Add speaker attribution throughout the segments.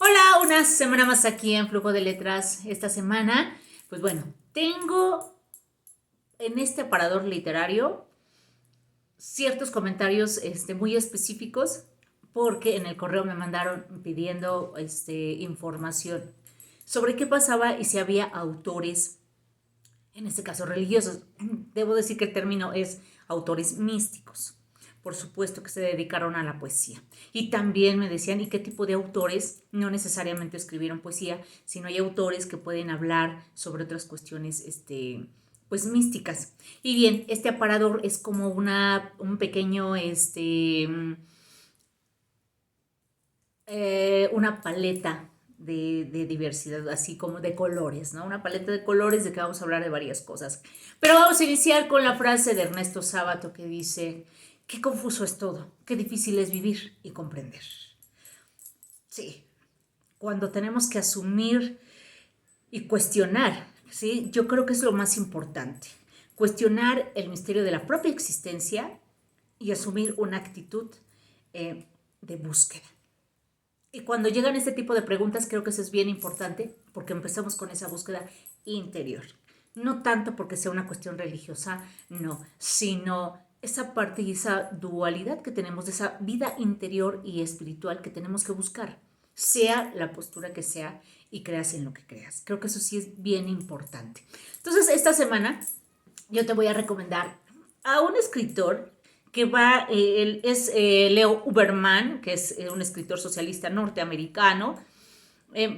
Speaker 1: Hola, una semana más aquí en Flujo de Letras. Esta semana, pues bueno, tengo en este aparador literario ciertos comentarios muy específicos porque en el correo me mandaron pidiendo información sobre qué pasaba y si había autores, en este caso religiosos. Debo decir que el término es autores místicos. Por supuesto que se dedicaron a la poesía. Y también me decían, ¿y qué tipo de autores? No necesariamente escribieron poesía, sino hay autores que pueden hablar sobre otras cuestiones, pues místicas. Y bien, este aparador es como un pequeño, una paleta de diversidad, así como de colores, ¿no? Una paleta de colores de que vamos a hablar de varias cosas. Pero vamos a iniciar con la frase de Ernesto Sábato que dice, qué confuso es todo, qué difícil es vivir y comprender. Sí, cuando tenemos que asumir y cuestionar, ¿sí? Yo creo que es lo más importante. Cuestionar el misterio de la propia existencia y asumir una actitud de búsqueda. Y cuando llegan este tipo de preguntas, creo que eso es bien importante porque empezamos con esa búsqueda interior. No tanto porque sea una cuestión religiosa, no, sino esa parte y esa dualidad que tenemos de esa vida interior y espiritual que tenemos que buscar, sea la postura que sea y creas en lo que creas. Creo que eso sí es bien importante. Entonces, esta semana yo te voy a recomendar a un escritor que él es Leo Uberman, que es un escritor socialista norteamericano,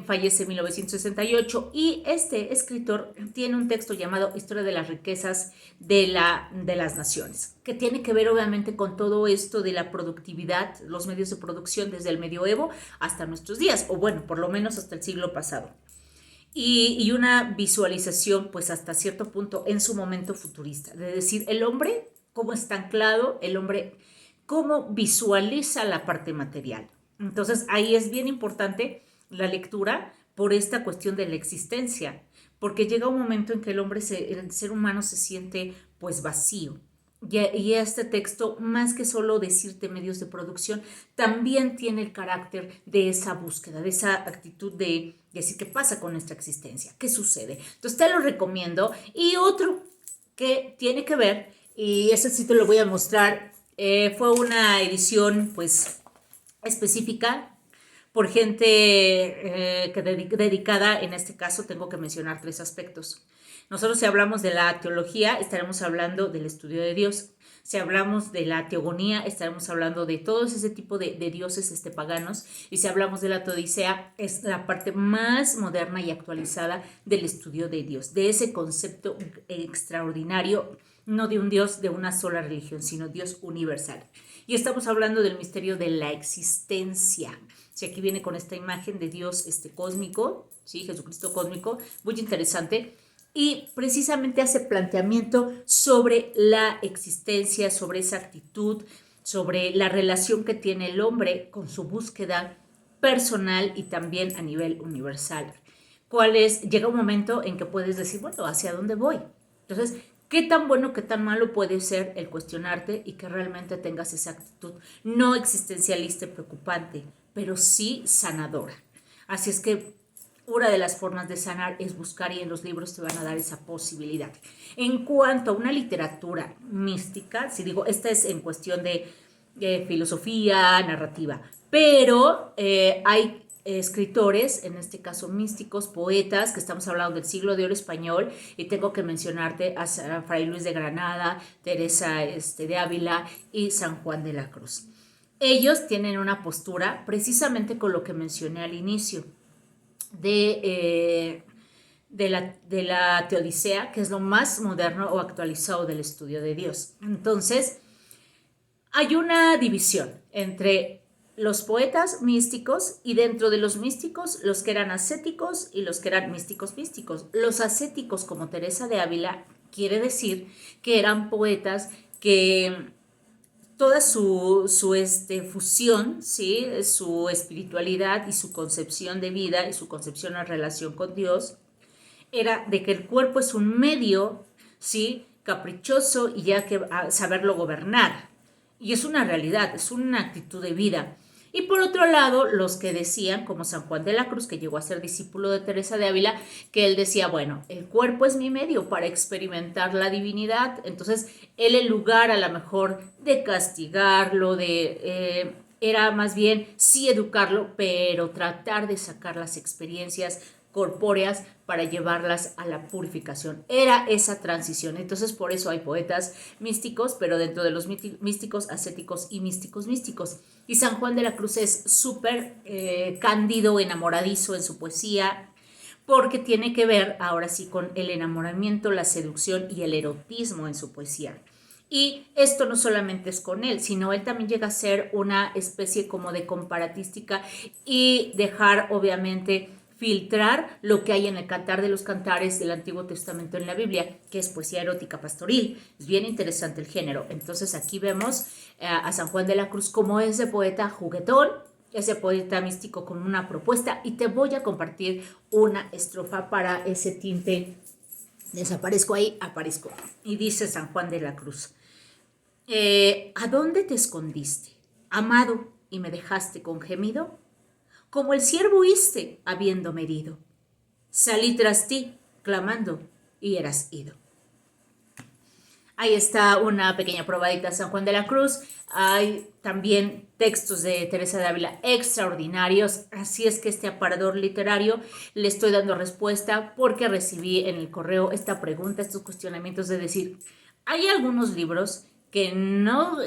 Speaker 1: fallece en 1968, y este escritor tiene un texto llamado Historia de las riquezas de las naciones, que tiene que ver obviamente con todo esto de la productividad, los medios de producción desde el medioevo hasta nuestros días, o bueno, por lo menos hasta el siglo pasado. Y una visualización, pues hasta cierto punto, en su momento futurista, de decir, el hombre, cómo está anclado, el hombre, cómo visualiza la parte material. Entonces, ahí es bien importante la lectura por esta cuestión de la existencia, porque llega un momento en que el ser humano se siente pues vacío. Y este texto, más que solo decirte medios de producción, también tiene el carácter de esa búsqueda, de esa actitud de decir qué pasa con nuestra existencia, qué sucede. Entonces te lo recomiendo. Y otro que tiene que ver, y ese sí te lo voy a mostrar, fue una edición pues específica por gente dedicada, en este caso tengo que mencionar tres aspectos. Nosotros si hablamos de la teología, estaremos hablando del estudio de Dios. Si hablamos de la teogonía, estaremos hablando de todos ese tipo de dioses paganos. Y si hablamos de la teodicea, es la parte más moderna y actualizada del estudio de Dios, de ese concepto extraordinario, no de un Dios de una sola religión, sino Dios universal. Y estamos hablando del misterio de la existencia. Si aquí viene con esta imagen de Dios cósmico, ¿sí? Jesucristo cósmico, muy interesante. Y precisamente hace planteamiento sobre la existencia, sobre esa actitud, sobre la relación que tiene el hombre con su búsqueda personal y también a nivel universal. Llega un momento en que puedes decir, bueno, ¿hacia dónde voy? Entonces, ¿qué tan bueno, qué tan malo puede ser el cuestionarte y que realmente tengas esa actitud no existencialista y preocupante, pero sí sanadora? Así es que una de las formas de sanar es buscar y en los libros te van a dar esa posibilidad. En cuanto a una literatura mística, si digo, esta es en cuestión de filosofía, narrativa, pero hay escritores, en este caso místicos, poetas, que estamos hablando del siglo de oro español, y tengo que mencionarte a Fray Luis de Granada, Teresa de Ávila y San Juan de la Cruz. Ellos tienen una postura precisamente con lo que mencioné al inicio de, de la teodicea, que es lo más moderno o actualizado del estudio de Dios. Entonces, hay una división entre los poetas místicos y dentro de los místicos los que eran ascéticos y los que eran místicos místicos. Los ascéticos como Teresa de Ávila quiere decir que eran poetas que toda su fusión, ¿sí? Su espiritualidad y su concepción de vida y su concepción en relación con Dios era de que el cuerpo es un medio, ¿sí? Caprichoso y ya que saberlo gobernar. Y es una realidad, es una actitud de vida. Y por otro lado, los que decían, como San Juan de la Cruz, que llegó a ser discípulo de Teresa de Ávila, que él decía, bueno, el cuerpo es mi medio para experimentar la divinidad. Entonces, él en lugar a lo mejor de castigarlo, era más bien sí educarlo, pero tratar de sacar las experiencias corpóreas para llevarlas a la purificación. Era esa transición. Entonces, por eso hay poetas místicos, pero dentro de los místicos, ascéticos y místicos místicos. Y San Juan de la Cruz es súper cándido, enamoradizo en su poesía, porque tiene que ver ahora sí con el enamoramiento, la seducción y el erotismo en su poesía. Y esto no solamente es con él, sino él también llega a ser una especie como de comparatística y dejar obviamente filtrar lo que hay en el Cantar de los Cantares del Antiguo Testamento en la Biblia, que es poesía erótica pastoril. Es bien interesante el género. Entonces aquí vemos a San Juan de la Cruz como ese poeta juguetón, ese poeta místico con una propuesta, y te voy a compartir una estrofa para ese tinte. Desaparezco ahí, aparezco. Y dice San Juan de la Cruz: ¿a dónde te escondiste, amado, y me dejaste con gemido? Como el ciervo huiste, habiéndome herido. Salí tras ti, clamando, y eras ido. Ahí está una pequeña probadita de San Juan de la Cruz. Hay también textos de Teresa de Ávila extraordinarios, así es que este aparador literario le estoy dando respuesta porque recibí en el correo esta pregunta, estos cuestionamientos de decir, hay algunos libros que no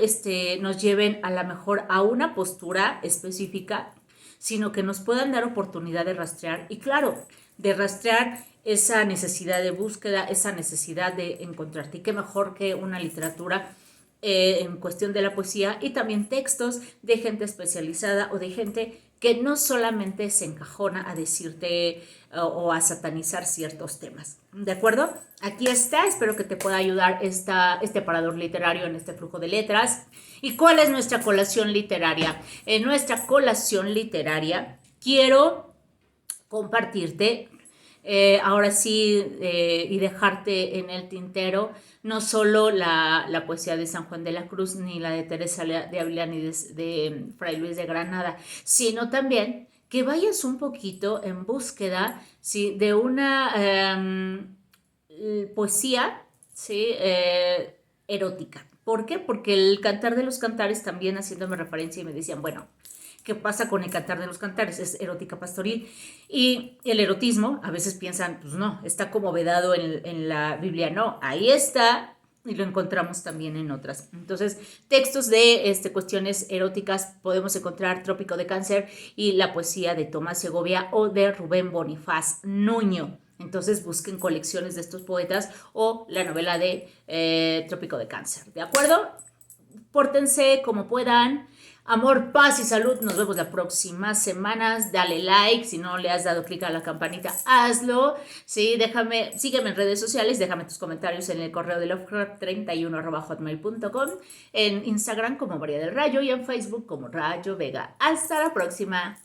Speaker 1: nos lleven a lo mejor a una postura específica, sino que nos puedan dar oportunidad de rastrear, y claro, de rastrear esa necesidad de búsqueda, esa necesidad de encontrarte. Y qué mejor que una literatura en cuestión de la poesía, y también textos de gente especializada o de gente que no solamente se encajona a decirte o a satanizar ciertos temas. ¿De acuerdo? Aquí está, espero que te pueda ayudar este aparador literario en este flujo de letras. ¿Y cuál es nuestra colación literaria? En nuestra colación literaria quiero compartirte ahora sí, y dejarte en el tintero no solo la poesía de San Juan de la Cruz, ni la de Teresa de Ávila, ni de Fray Luis de Granada, sino también que vayas un poquito en búsqueda, ¿sí?, de una poesía, ¿sí?, erótica. ¿Por qué? Porque el Cantar de los Cantares, también haciéndome referencia, y me decían, bueno, ¿qué pasa con el Cantar de los Cantares? Es erótica pastoril. Y el erotismo, a veces piensan, pues no, está como vedado en la Biblia. No, ahí está, y lo encontramos también en otras. Entonces, textos de cuestiones eróticas podemos encontrar Trópico de Cáncer y la poesía de Tomás Segovia o de Rubén Bonifaz Nuño. Entonces busquen colecciones de estos poetas o la novela de Trópico de Cáncer. ¿De acuerdo? Pórtense como puedan. Amor, paz y salud. Nos vemos la próxima semana. Dale like. Si no le has dado clic a la campanita, hazlo. Sí, sígueme en redes sociales. Déjame tus comentarios en el correo de lovecraft31@hotmail.com, en Instagram como María del Rayo y en Facebook como Rayo Vega. Hasta la próxima.